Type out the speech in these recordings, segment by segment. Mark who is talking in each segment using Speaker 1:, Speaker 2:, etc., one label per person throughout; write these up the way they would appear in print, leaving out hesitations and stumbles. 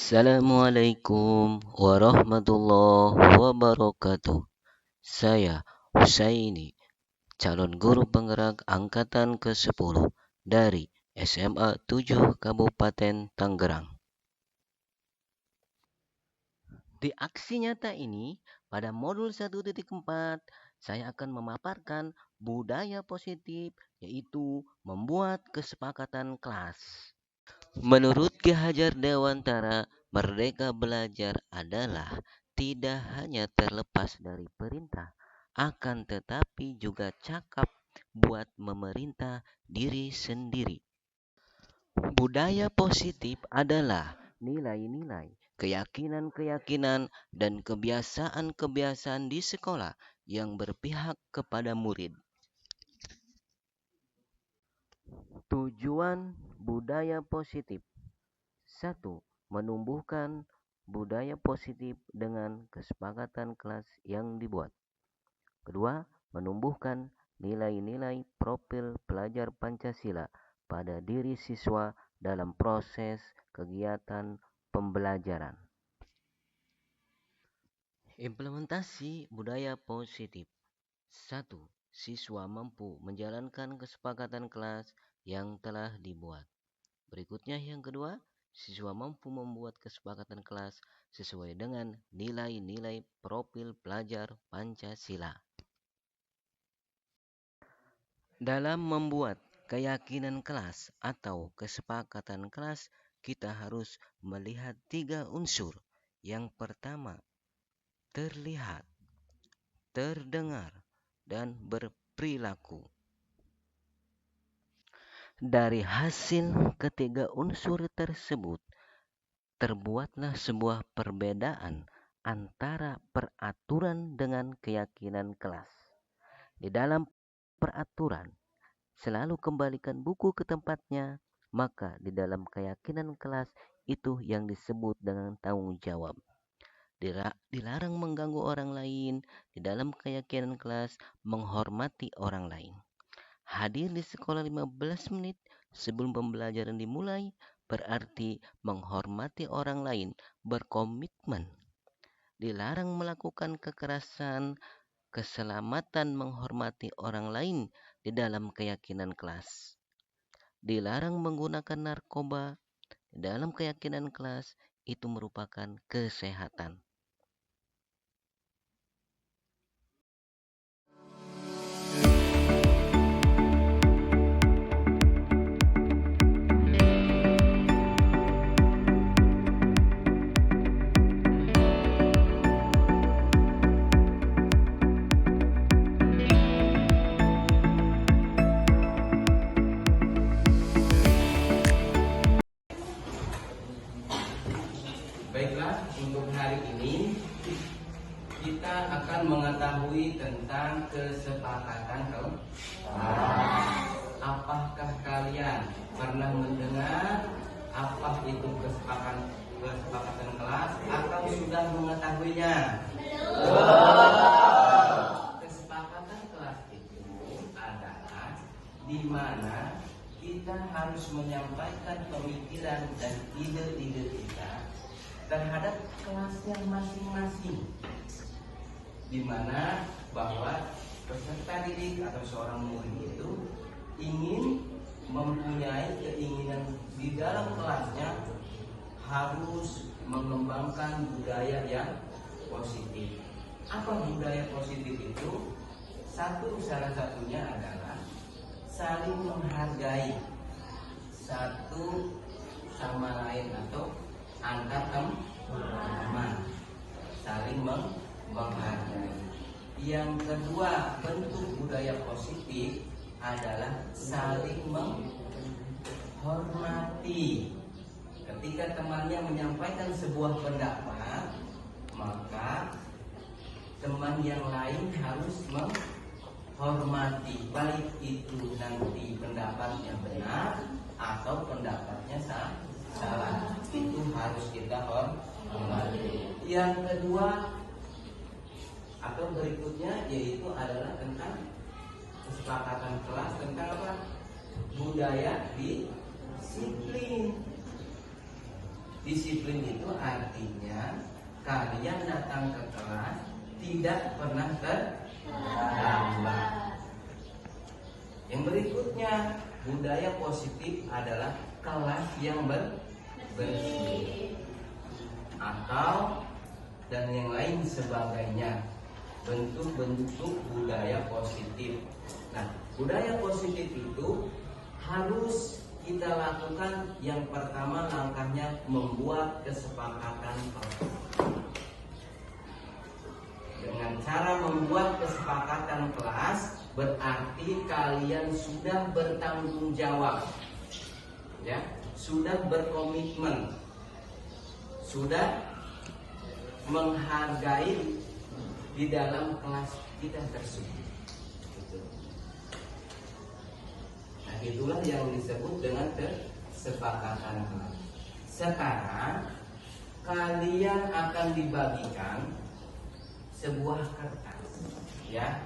Speaker 1: Assalamualaikum warahmatullahi wabarakatuh. Saya Husaini, calon guru penggerak angkatan ke-10 dari SMA 7 Kabupaten Tangerang. Di aksi nyata ini, pada modul 1.4, saya akan memaparkan budaya positif, yaitu membuat kesepakatan kelas. Menurut Ki Hajar Dewantara, merdeka belajar adalah tidak hanya terlepas dari perintah, akan tetapi juga cakap buat memerintah diri sendiri. Budaya positif adalah nilai-nilai, keyakinan-keyakinan, dan kebiasaan-kebiasaan di sekolah yang berpihak kepada murid. Tujuan budaya positif: 1. Menumbuhkan budaya positif dengan kesepakatan kelas yang dibuat. Kedua, menumbuhkan nilai-nilai profil pelajar Pancasila pada diri siswa dalam proses kegiatan pembelajaran. Implementasi budaya positif. 1. Siswa mampu menjalankan kesepakatan kelas yang telah dibuat. Berikutnya yang kedua, siswa mampu membuat kesepakatan kelas sesuai dengan nilai-nilai profil pelajar Pancasila. Dalam membuat keyakinan kelas atau kesepakatan kelas, kita harus melihat 3 unsur. Yang pertama, terlihat, terdengar, dan berperilaku. Dari hasil ketiga unsur tersebut, terbuatlah sebuah perbedaan antara peraturan dengan keyakinan kelas. Di dalam peraturan, selalu kembalikan buku ke tempatnya, maka di dalam keyakinan kelas itu yang disebut dengan tanggung jawab. Dilarang mengganggu orang lain, di dalam keyakinan kelas menghormati orang lain. Hadir di sekolah 15 menit sebelum pembelajaran dimulai berarti menghormati orang lain, berkomitmen. Dilarang melakukan kekerasan, keselamatan, menghormati orang lain di dalam keyakinan kelas. Dilarang menggunakan narkoba, di dalam keyakinan kelas itu merupakan kesehatan.
Speaker 2: Baiklah, untuk hari ini kita akan mengetahui tentang kesepakatan kelas. Apakah kalian pernah mendengar apa itu kesepakatan kelas atau sudah mengetahuinya? Kesepakatan kelas itu adalah di mana kita harus menyampaikan pemikiran dan ide-ide kita terhadap kelasnya masing-masing, di mana bahwa peserta didik atau seorang murid itu ingin mempunyai keinginan di dalam kelasnya harus mengembangkan budaya yang positif. Apa budaya positif itu? Salah satunya adalah saling menghargai satu sama lain atau antar teman, saling menghargai. Yang kedua, bentuk budaya positif adalah saling menghormati. Ketika temannya menyampaikan sebuah pendapat, maka teman yang lain harus menghormati, baik itu nanti pendapatnya benar atau pendapatnya salah, itu harus kita hormati. Yang kedua atau berikutnya yaitu adalah tentang kesepakatan kelas tentang apa? Budaya disiplin. Disiplin itu artinya kalian datang ke kelas tidak pernah terlambat. Yang berikutnya, budaya positif adalah kelas yang bersih atau dan yang lain sebagainya, bentuk-bentuk budaya positif. Nah, budaya positif itu harus kita lakukan. Yang pertama langkahnya membuat kesepakatan kelas. Dengan cara membuat kesepakatan kelas berarti kalian sudah bertanggung jawab, ya, sudah berkomitmen, sudah menghargai di dalam kelas kita tersebut. Nah, itulah yang disebut dengan kesepakatan kelas. Sekarang kalian akan dibagikan sebuah kertas, ya,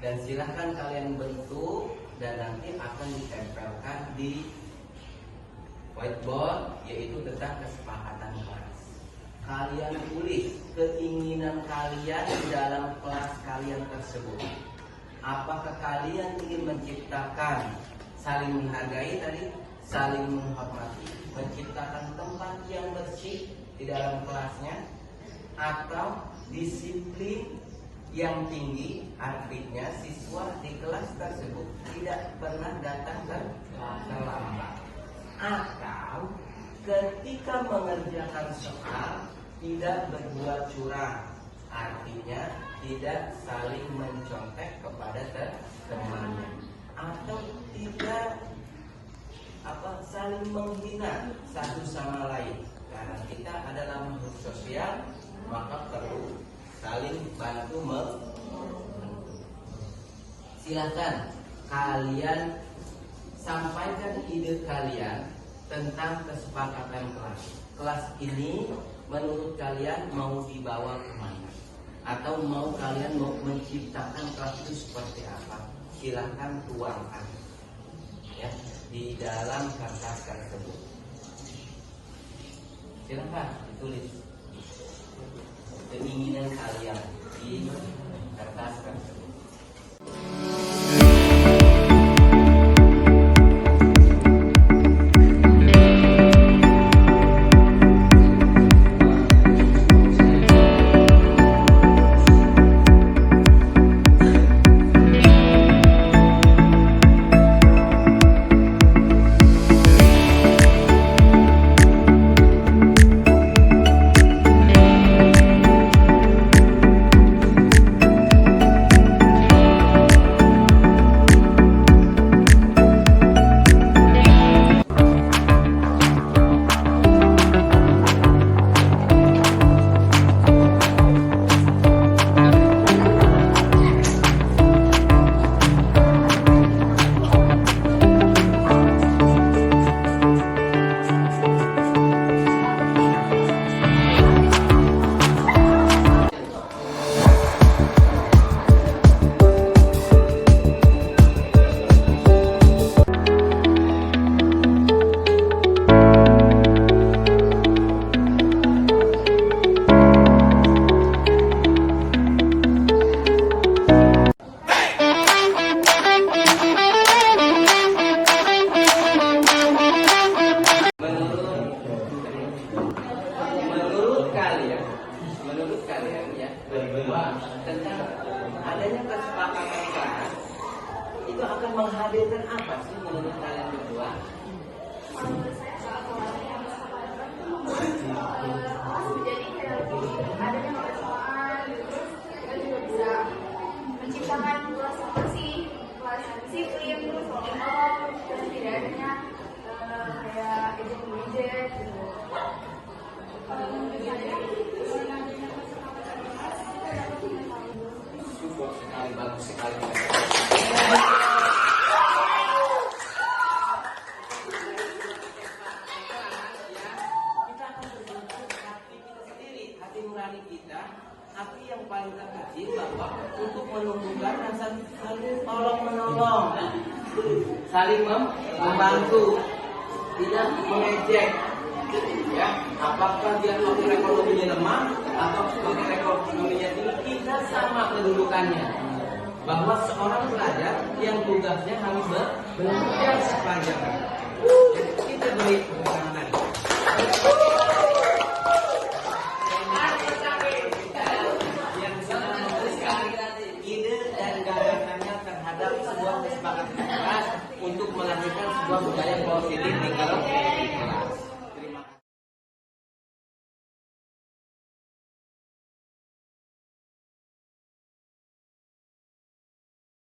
Speaker 2: dan silahkan kalian bentuk dan nanti akan ditempelkan di whiteboard, yaitu tentang kesepakatan kelas. Kalian tulis keinginan kalian di dalam kelas kalian tersebut. Apakah kalian ingin menciptakan saling menghargai tadi, saling menghormati, menciptakan tempat yang bersih di dalam kelasnya, atau disiplin yang tinggi, artinya siswa di kelas tersebut tidak pernah datang terlambat, atau ketika mengerjakan soal tidak berbuat curang, artinya tidak saling mencontek kepada temannya, atau tidak saling menghina satu sama lain. Karena kita adalah makhluk sosial, maka perlu saling bantu membantu. Silakan kalian sampaikan ide kalian tentang kesepakatan kelas. Kelas ini menurut kalian mau dibawa kemana? Atau mau kalian mau menciptakan kelas itu seperti apa? Silahkan tuangkan, ya, di dalam kertas tersebut. Silahkan ditulis keinginan kalian di kertas tersebut. Menurut kalian ya berdua tentang adanya kesepakatan kelas itu akan menghadirkan apa sih menurut kalian berdua?
Speaker 3: Menurut saya jadi adanya kebersamaan, terus kita juga bisa menciptakan kelas yang bersih, kelas yang disiplin, terus dan tidak adanya kayak ejek-ejek gitu. Kalau menurut saya
Speaker 2: Support sekali, bagus sekali. Hati nurani kita, hati yang paling terkecil bahwa untuk menumbuhkan rasa saling tolong menolong, saling membantu, tidak mengejek, Ya, apakah dia faktor ekonominya lemah atau faktor ekonominya tinggi, kita sama kedudukannya. Bahwa seorang pelajar yang tugasnya harus belajar sepanjang hari. Kita beri tepuk tangan. Yang sudah memberikan ide dan gagasannya terhadap sebuah kesepakatan keras untuk melahirkan sebuah budaya positif di kalau